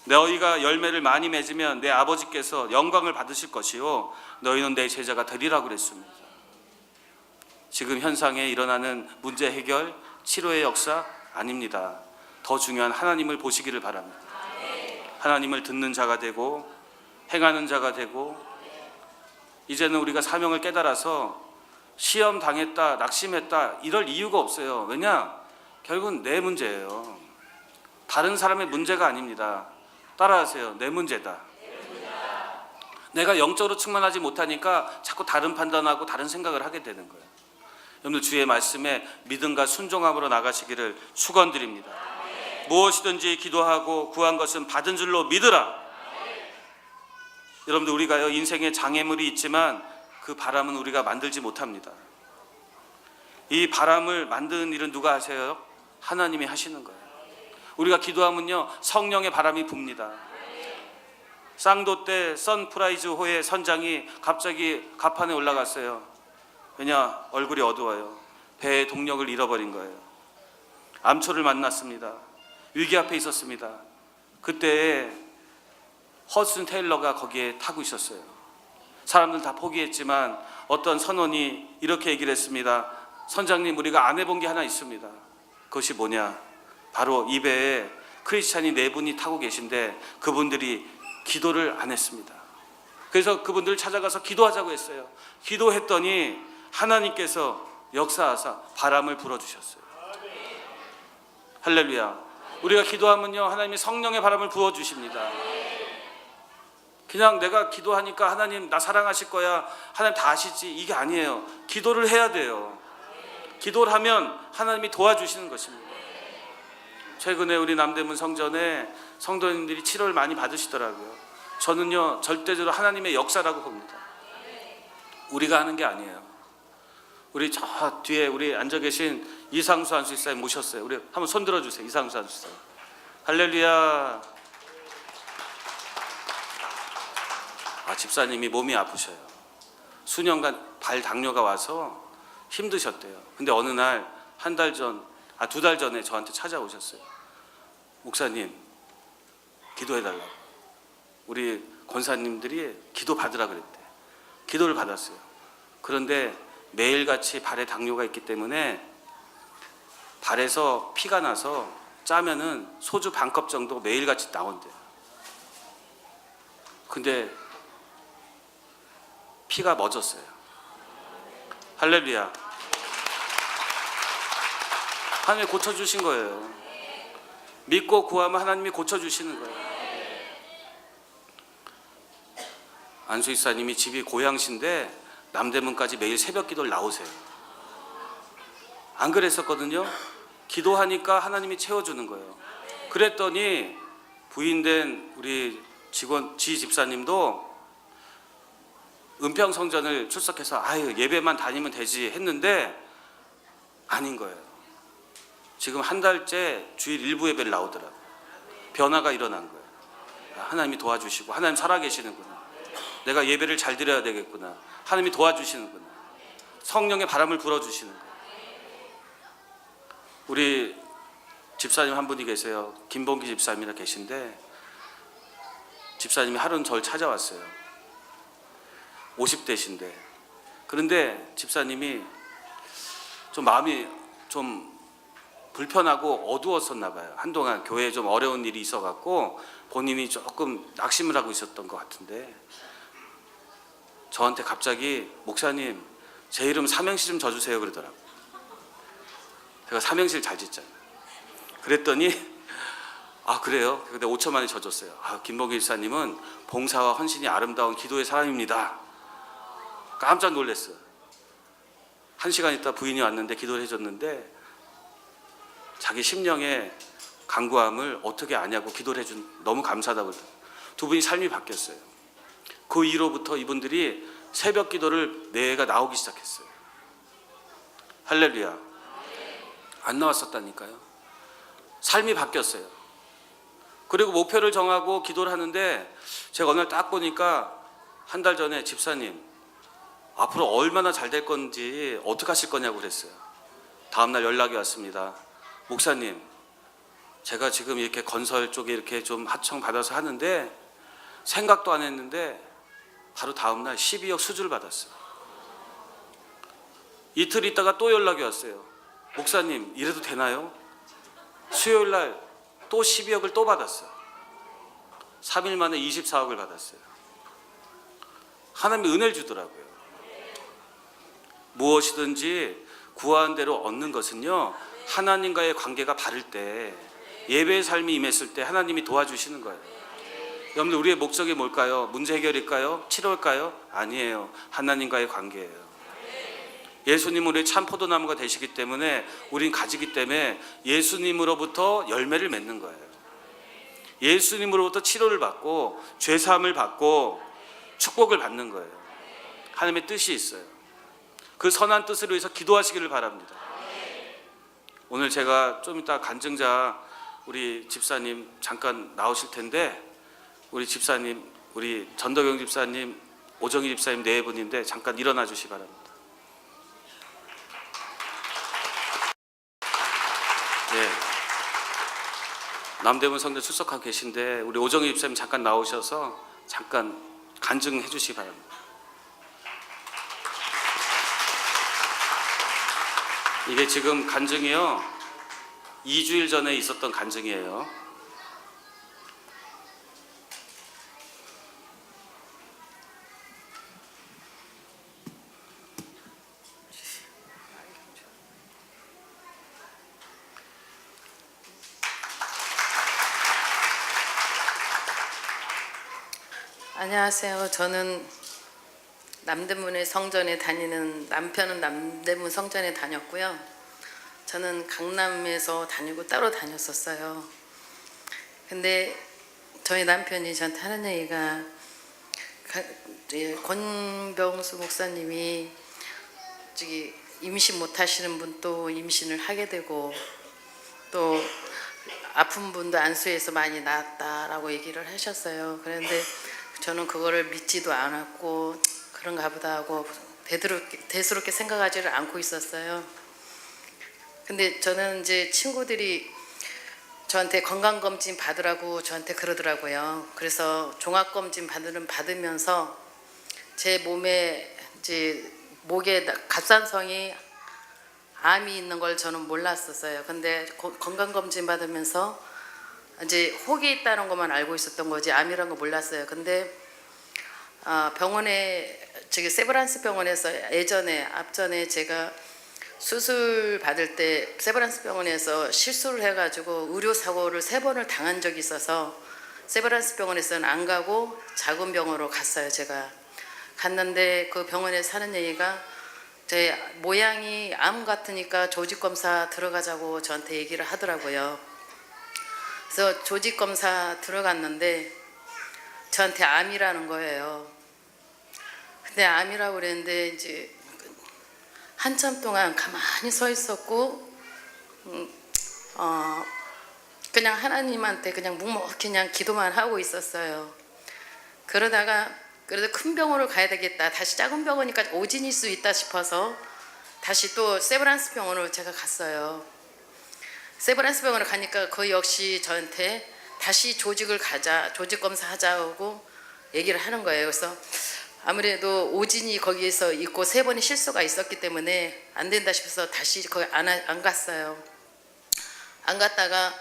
너희가 열매를 많이 맺으면 내 아버지께서 영광을 받으실 것이요 너희는 내 제자가 되리라고 그랬습니다. 지금 현상에 일어나는 문제 해결, 치료의 역사 아닙니다. 더 중요한 하나님을 보시기를 바랍니다. 하나님을 듣는 자가 되고 행하는 자가 되고 이제는 우리가 사명을 깨달아서 시험 당했다, 낙심했다 이럴 이유가 없어요. 왜냐? 결국은 내 문제예요. 다른 사람의 문제가 아닙니다. 따라하세요. 내 문제다. 내가 영적으로 충만하지 못하니까 자꾸 다른 판단하고 다른 생각을 하게 되는 거예요. 여러분들 주의 말씀에 믿음과 순종함으로 나가시기를 축원드립니다. 무엇이든지 기도하고 구한 것은 받은 줄로 믿으라. 여러분들 우리가요 인생에 장애물이 있지만 그 바람은 우리가 만들지 못합니다. 이 바람을 만드는 일은 누가 하세요? 하나님이 하시는 거예요. 우리가 기도하면요 성령의 바람이 붑니다. 쌍도 때 선프라이즈 호의 선장이 갑자기 갑판에 올라갔어요. 왜냐? 얼굴이 어두워요. 배의 동력을 잃어버린 거예요. 암초를 만났습니다. 위기 앞에 있었습니다. 그때 허슨 테일러가 거기에 타고 있었어요. 사람들 다 포기했지만 어떤 선원이 이렇게 얘기를 했습니다. 선장님, 우리가 안 해본 게 하나 있습니다. 그것이 뭐냐? 바로 이 배에 크리스찬이 4분이 타고 계신데 그분들이 기도를 안 했습니다. 그래서 그분들을 찾아가서 기도하자고 했어요. 기도했더니 하나님께서 역사하사 바람을 불어주셨어요. 할렐루야. 우리가 기도하면요 하나님이 성령의 바람을 부어주십니다. 그냥 내가 기도하니까 하나님 나 사랑하실 거야, 하나님 다 아시지, 이게 아니에요. 기도를 해야 돼요. 기도를 하면 하나님이 도와주시는 것입니다. 최근에 우리 남대문 성전에 성도님들이 치료를 많이 받으시더라고요. 저는요 절대적으로 하나님의 역사라고 봅니다. 우리가 하는 게 아니에요. 우리 저 뒤에 우리 앉아 계신 이상수 안수사님 모셨어요. 우리 한번 손 들어주세요. 이상수 안수사님. 할렐루야. 집사님이 몸이 아프셔요. 수년간 발 당뇨가 와서 힘드셨대요. 근데 어느 날 한 달 전, 2달 전에 저한테 찾아오셨어요. 목사님, 기도해달라고. 우리 권사님들이 기도 받으라 그랬대. 기도를 받았어요. 그런데 매일같이 발에 당뇨가 있기 때문에 발에서 피가 나서 짜면은 소주 반컵 정도 매일같이 나온대요. 근데 피가 멎었어요. 할렐루야. 하나님이 고쳐주신 거예요. 믿고 구하면 하나님이 고쳐주시는 거예요. 안수 이사님이 집이 고양시인데 남대문까지 매일 새벽 기도를 나오세요. 안 그랬었거든요. 기도하니까 하나님이 채워주는 거예요. 그랬더니 부인된 우리 직원 지 집사님도 은평성전을 출석해서 아유 예배만 다니면 되지 했는데 아닌 거예요. 지금 한 달째 주일 일부 예배를 나오더라고요. 변화가 일어난 거예요. 하나님이 도와주시고 하나님 살아계시는구나. 내가 예배를 잘 드려야 되겠구나. 하나님이 도와주시는구나. 성령의 바람을 불어주시는 거예요. 우리 집사님 한 분이 계세요. 김봉기 집사님이라 계신데 집사님이 하루는 저를 찾아왔어요. 50대신데 그런데 집사님이 좀 마음이 좀 불편하고 어두웠었나 봐요. 한동안 교회에 좀 어려운 일이 있어갖고 본인이 조금 낙심을 하고 있었던 것 같은데 저한테 갑자기 목사님 제 이름 삼행시 좀 져주세요 그러더라고요. 제가 삼행시를 잘 짓잖아요. 그랬더니 아 그래요? 근데 5초 만에 져줬어요. 아 김봉기 집사님은 봉사와 헌신이 아름다운 기도의 사람입니다. 깜짝 놀랐어요. 1시간 있다 부인이 왔는데 기도를 해줬는데 자기 심령의 간구함을 어떻게 아냐고 기도를 해준 너무 감사하다고 그러더라고요. 두 분이 삶이 바뀌었어요. 그 이후로부터 이분들이 새벽 기도를 내가 나오기 시작했어요. 할렐루야. 안 나왔었다니까요. 삶이 바뀌었어요. 그리고 목표를 정하고 기도를 하는데 제가 어느 날 딱 보니까 한 달 전에 집사님 앞으로 얼마나 잘 될 건지 어떻게 하실 거냐고 그랬어요. 다음날 연락이 왔습니다. 목사님 제가 지금 이렇게 건설 쪽에 이렇게 좀 하청 받아서 하는데 생각도 안 했는데 바로 다음날 12억 수주를 받았어요. 이틀 있다가 또 연락이 왔어요. 목사님 이래도 되나요? 수요일날 또 12억을 또 받았어요. 3일 만에 24억을 받았어요. 하나님이 은혜를 주더라고요. 무엇이든지 구한 대로 얻는 것은요 하나님과의 관계가 바를 때 예배의 삶이 임했을 때 하나님이 도와주시는 거예요. 여러분들 우리의 목적이 뭘까요? 문제 해결일까요? 치료일까요? 아니에요. 하나님과의 관계예요. 예수님은 우리의 참 포도나무가 되시기 때문에 우린 가지기 때문에 예수님으로부터 열매를 맺는 거예요. 예수님으로부터 치료를 받고 죄사함을 받고 축복을 받는 거예요. 하나님의 뜻이 있어요. 그 선한 뜻을 위해서 기도하시기를 바랍니다. 오늘 제가 좀 이따 간증자 우리 집사님 잠깐 나오실 텐데 우리 집사님 우리 전덕영 집사님 오정희 집사님 네 분인데 잠깐 일어나 주시기 바랍니다. 네. 남대문 성전 출석하고 계신데 우리 오정희 집사님 잠깐 나오셔서 잠깐 간증해 주시기 바랍니다. 이게 지금 간증이요 2주일 전에 있었던 간증이에요. 안녕하세요. 저는 남대문의 성전에 다니는 남편은 남대문 성전에 다녔고요. 저는 강남에서 다니고 따로 다녔었어요. 근데 저희 남편이 저한테 하는 얘기가 권병수 목사님이 저기 임신 못 하시는 분도 임신을 하게 되고 또 아픈 분도 안수해서 많이 나았다라고 얘기를 하셨어요. 그런데 저는 그거를 믿지도 않았고 그런가 보다 하고 대수롭게 생각하지를 않고 있었어요. 근데 저는 이제 친구들이 저한테 건강검진 받으라고 저한테 그러더라고요. 그래서 종합검진 받으면서 제 몸에 이제 목에 갑상선이 암이 있는 걸 저는 몰랐었어요. 근데 건강검진 받으면서 이제 혹이 있다는 것만 알고 있었던 거지 암이란 거 몰랐어요. 근데 병원에 저기 세브란스 병원에서 앞전에 제가 수술 받을 때 세브란스 병원에서 실수를 해가지고 의료 사고를 3번을 당한 적이 있어서 세브란스 병원에서는 안 가고 작은 병원으로 갔어요. 제가 갔는데 그 병원에 사는 얘기가 제 모양이 암 같으니까 조직 검사 들어가자고 저한테 얘기를 하더라고요. 그래서 조직 검사 들어갔는데 저한테 암이라는 거예요. 근데 암이라고 그랬는데 이제 한참 동안 가만히 서 있었고 그냥 하나님한테 그냥 묵묵히 그냥 기도만 하고 있었어요. 그러다가 그래도 큰 병원으로 가야 되겠다. 다시 작은 병원이니까 오진일 수 있다 싶어서 다시 또 세브란스 병원으로 제가 갔어요. 세브란스 병원을 가니까 그 역시 저한테 다시 조직을 가자, 조직 검사하자고 얘기를 하는 거예요. 그래서 아무래도 오진이 거기에서 있고 3번의 실수가 있었기 때문에 안 된다 싶어서 다시 거기 안 갔어요. 안 갔다가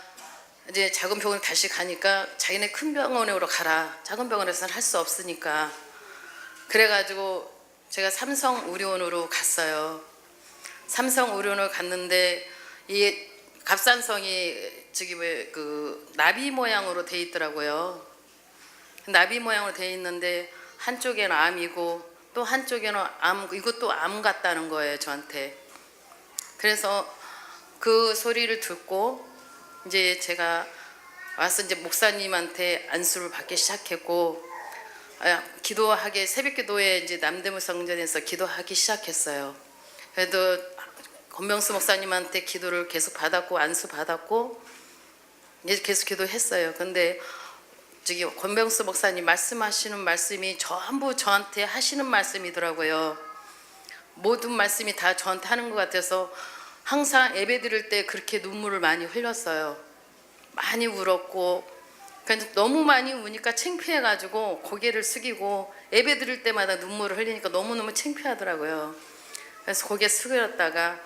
이제 작은 병원에 다시 가니까 자기네 큰 병원으로 가라. 작은 병원에서는 할 수 없으니까. 그래가지고 제가 삼성의료원으로 갔어요. 삼성의료원을 갔는데 이 갑상선이 저기 그 나비 모양으로 돼 있더라고요. 나비 모양으로 돼 있는데 한쪽에는 암이고 또 한쪽에는 이것도 암 같다는 거예요, 저한테. 그래서 그 소리를 듣고 이제 제가 와서 이제 목사님한테 안수를 받기 시작했고 기도하게 새벽 기도에 이제 남대문 성전에서 기도하기 시작했어요. 그래도 권병수 목사님한테 기도를 계속 받았고 안수 받았고 이제 계속 기도했어요. 근데 저기 권병수 목사님 말씀하시는 말씀이 전부 저한테 하시는 말씀이더라고요. 모든 말씀이 다 저한테 하는 것 같아서 항상 예배 드릴 때 그렇게 눈물을 많이 흘렸어요. 많이 울었고 너무 많이 우니까 창피해가지고 고개를 숙이고 예배 드릴 때마다 눈물을 흘리니까 너무너무 창피하더라고요. 그래서 고개 숙였다가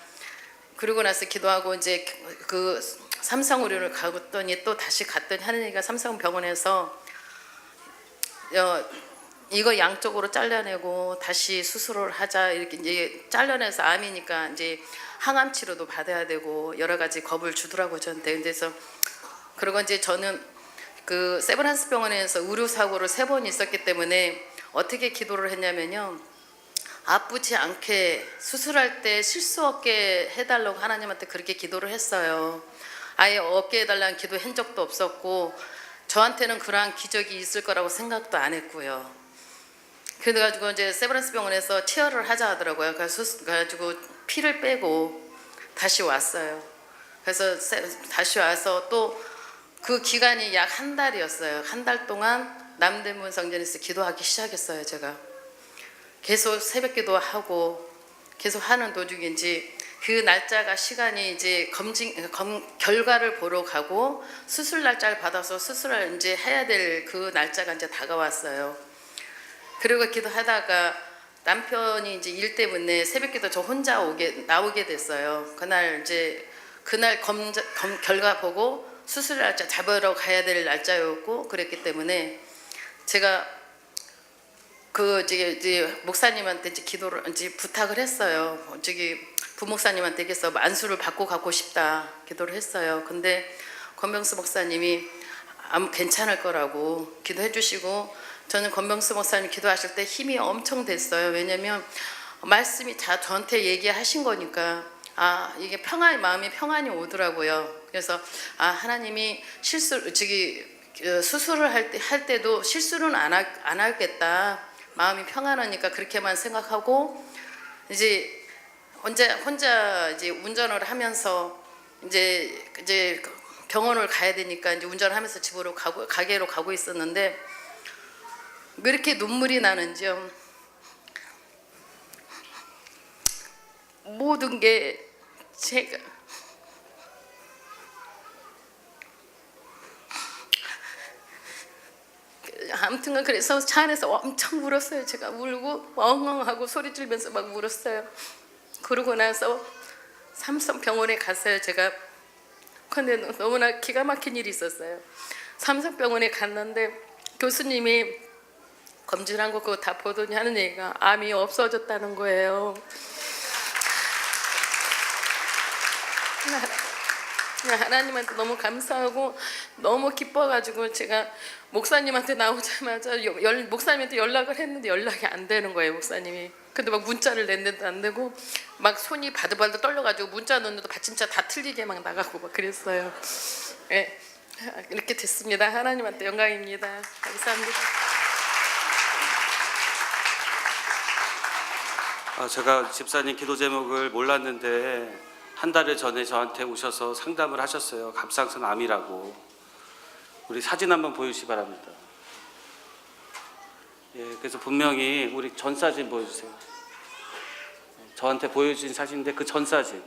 그러고 나서 기도하고 이제 그 삼성의료를 갔더니 또 다시 갔더니 하는 얘기가 삼성병원에서 이거 양쪽으로 잘라내고 다시 수술을 하자 이렇게 이제 잘라내서 암이니까 이제 항암 치료도 받아야 되고 여러 가지 겁을 주더라고 저한테. 그래서 그리고 이제 저는 그 세브란스 병원에서 의료 사고를 3번 있었기 때문에 어떻게 기도를 했냐면요. 아프지 않게 수술할 때 실수 없게 해달라고 하나님한테 그렇게 기도를 했어요. 아예 없게 해달라는 기도 한 적도 없었고 저한테는 그러한 기적이 있을 거라고 생각도 안 했고요. 그래가지고 이제 세브란스 병원에서 치료를 하자 하더라고요. 그래가지고 피를 빼고 다시 왔어요. 그래서 다시 와서 또 그 기간이 약 1달이었어요. 1달 동안 남대문 성전에서 기도하기 시작했어요. 제가 계속 새벽 기도하고 계속 하는 도중에 이제 그 날짜가 시간이 이제 결과를 보러 가고 수술 날짜를 받아서 수술을 이제 해야 될 그 날짜가 이제 다가왔어요. 그리고 기도하다가 남편이 이제 일 때문에 새벽기도 저 혼자 나오게 됐어요. 그날 결과 보고 수술 날짜 잡으러 가야 될 날짜였고 그랬기 때문에 제가 그 이제 목사님한테 이제 기도를 이제 부탁을 했어요. 저기 부목사님한테 해서 안수를 받고 가고 싶다 기도를 했어요. 근데 권병수 목사님이 괜찮을 거라고 기도해 주시고 저는 권병수 목사님 기도하실 때 힘이 엄청 됐어요. 왜냐면 말씀이 다 저한테 얘기하신 거니까 이게 마음이 평안이 오더라고요. 그래서 하나님이 수술을 할 때도 실수는 안 하겠다. 마음이 평안하니까 그렇게만 생각하고 이제 혼자 이제 운전을 하면서 이제 병원을 가야 되니까 이제 운전을 하면서 가게로 가고 있었는데 왜 이렇게 눈물이 나는지요. 모든 게 제가 아무튼 그래서 차 안에서 엄청 울었어요. 제가 울고 엉엉하고 소리 지르면서 막 울었어요. 그러고 나서 삼성병원에 갔어요. 제가 근데 너무나 기가 막힌 일이 있었어요. 삼성병원에 갔는데 교수님이 검진한 거 그거 다 보더니 하는 얘기가 암이 없어졌다는 거예요. 하나님한테 너무 감사하고 너무 기뻐가지고 제가 목사님한테 나오자마자 목사님한테 연락을 했는데 연락이 안 되는 거예요, 목사님이. 근데 막 문자를 냈는데도 안 되고 막 손이 바들바들 떨려가지고 문자 넣는데도 받침자 다 틀리게 막 나가고 막 그랬어요. 네, 이렇게 됐습니다. 하나님한테 영광입니다. 감사합니다. 제가 집사님 기도 제목을 몰랐는데 한 달 전에 저한테 오셔서 상담을 하셨어요. 갑상선 암이라고. 우리 사진 한번 보여주시기 바랍니다. 예, 그래서 분명히 우리 전 사진 보여주세요. 저한테 보여주신 사진인데 그 전 사진.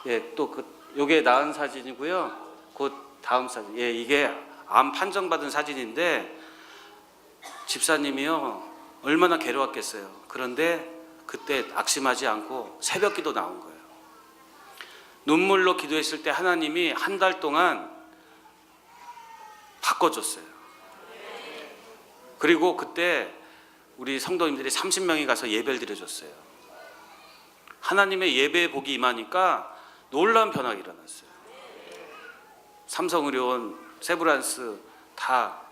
예, 또 요게 나은 사진이고요. 그 다음 사진. 예, 이게 암 판정받은 사진인데 집사님이요 얼마나 괴로웠겠어요. 그런데 그때 낙심하지 않고 새벽기도 나온 거예요. 눈물로 기도했을 때 하나님이 한 달 동안 바꿔줬어요. 그리고 그때 우리 성도님들이 30명이 가서 예배를 드려줬어요. 하나님의 예배의 복이 임하니까 놀라운 변화가 일어났어요. 삼성의료원, 세브란스 다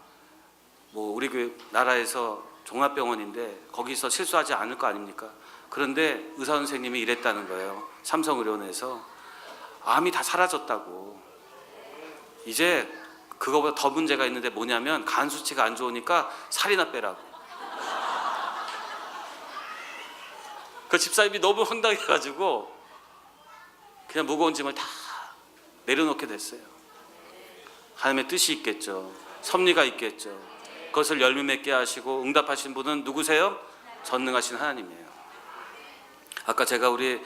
뭐 우리 교회 나라에서 종합병원인데 거기서 실수하지 않을 거 아닙니까? 그런데 의사 선생님이 이랬다는 거예요. 삼성의료원에서 암이 다 사라졌다고. 이제 그거보다 더 문제가 있는데 뭐냐면 간 수치가 안 좋으니까 살이나 빼라고. 그 집사님이 너무 황당해가지고 그냥 무거운 짐을 다 내려놓게 됐어요. 하나님의 뜻이 있겠죠. 섭리가 있겠죠. 그것을 열매 맺게 하시고 응답하신 분은 누구세요? 전능하신 하나님이에요. 아까 제가 우리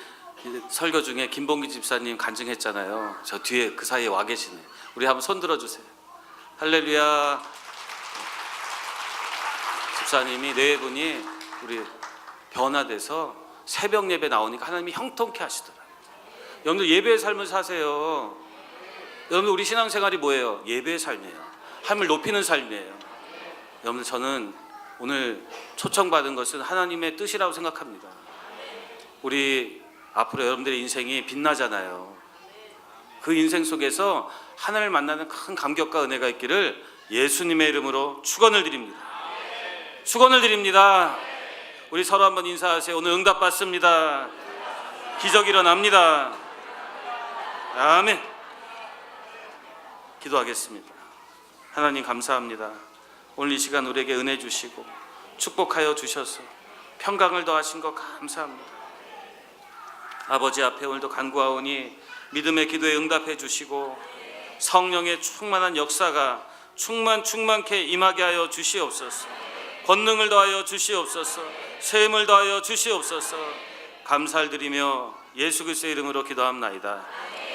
설교 중에 김봉기 집사님 간증했잖아요. 저 뒤에 그 사이에 와 계시네. 우리 한번 손 들어주세요. 할렐루야. 집사님이 네 분이 우리 변화돼서 새벽 예배 나오니까 하나님이 형통케 하시더라고요. 여러분들 예배의 삶을 사세요. 여러분들 우리 신앙생활이 뭐예요? 예배의 삶이에요. 하나님을 높이는 삶이에요. 여러분들 저는 오늘 초청받은 것은 하나님의 뜻이라고 생각합니다. 우리 앞으로 여러분들의 인생이 빛나잖아요. 그 인생 속에서 하나님을 만나는 큰 감격과 은혜가 있기를 예수님의 이름으로 축원을 드립니다. 축원을 드립니다. 우리 서로 한번 인사하세요. 오늘 응답받습니다. 기적 일어납니다. 아멘. 기도하겠습니다. 하나님 감사합니다. 오늘 이 시간 우리에게 은혜 주시고 축복하여 주셔서 평강을 더하신 것 감사합니다. 아버지 앞에 오늘도 간구하오니 믿음의 기도에 응답해 주시고 성령의 충만한 역사가 충만케 임하게 하여 주시옵소서. 권능을 더하여 주시옵소서. 셈을 더하여 주시옵소서. 감사를 드리며 예수 그리스도의 이름으로 기도합나이다.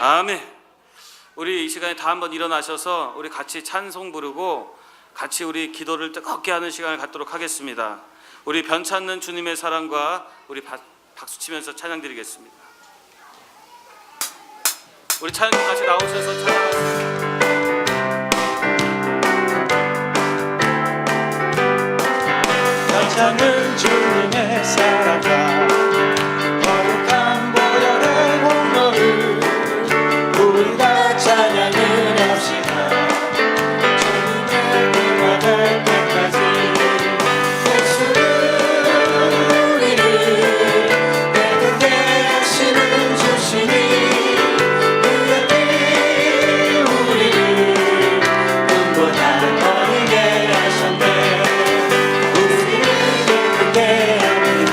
아멘. 우리 이 시간에 다 한번 일어나셔서 우리 같이 찬송 부르고 같이 우리 기도를 뜨겁게 하는 시간을 갖도록 하겠습니다. 우리 변찮는 주님의 사랑과 우리 박수 치면서 찬양 드리겠습니다. 우리 찬양팀 같이 나오셔서 찬양하세요. 변찮는 주님의 사랑과 거룩한 보혈의 공로를 우리 다 찬양을 합시다. 주님의 빛나갈 때까지 예수는 우리를 내게 대신을 주시니 그의 피 우리를 흥분한 거리게 하셨네. 우리를 깨끗게 하기를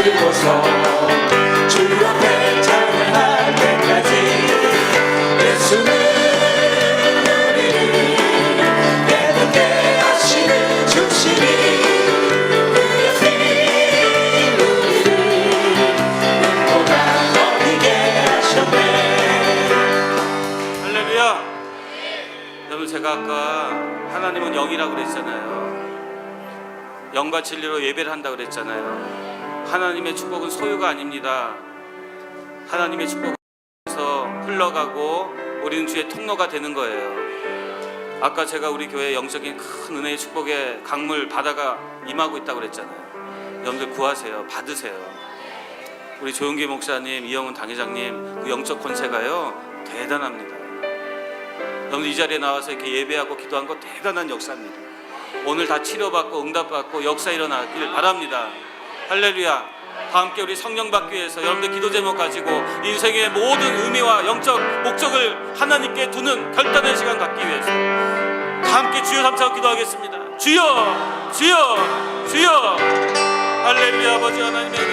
쓰고서 주 앞에 찬양할 때까지 예수는 우리를 깨닫게 하시는 주시니 그 옆에 우리를 눈보다 거리게 하셨네. 할렐루야. 여러분, 제가 아까 하나님은 영이라고 그랬잖아요. 영과 진리로 예배를 한다고 그랬잖아요. 하나님의 축복은 소유가 아닙니다. 하나님의 축복은 흘러가고 우리는 주의 통로가 되는 거예요. 아까 제가 우리 교회 영적인 큰 은혜의 축복의 강물 바다가 임하고 있다고 그랬잖아요. 여러분들 구하세요. 받으세요. 우리 조용기 목사님, 이영훈 당회장님 그 영적 권세가요 대단합니다. 여러분 이 자리에 나와서 이렇게 예배하고 기도한 거 대단한 역사입니다. 오늘 다 치료받고 응답받고 역사 일어나길 바랍니다. 할렐루야. 다 함께 우리 성령 받기 위해서 여러분들 기도 제목 가지고 인생의 모든 의미와 영적 목적을 하나님께 두는 결단의 시간 갖기 위해서 다 함께 주여 삼창 기도하겠습니다. 주여 주여 주여. 할렐루야. 아버지 하나님의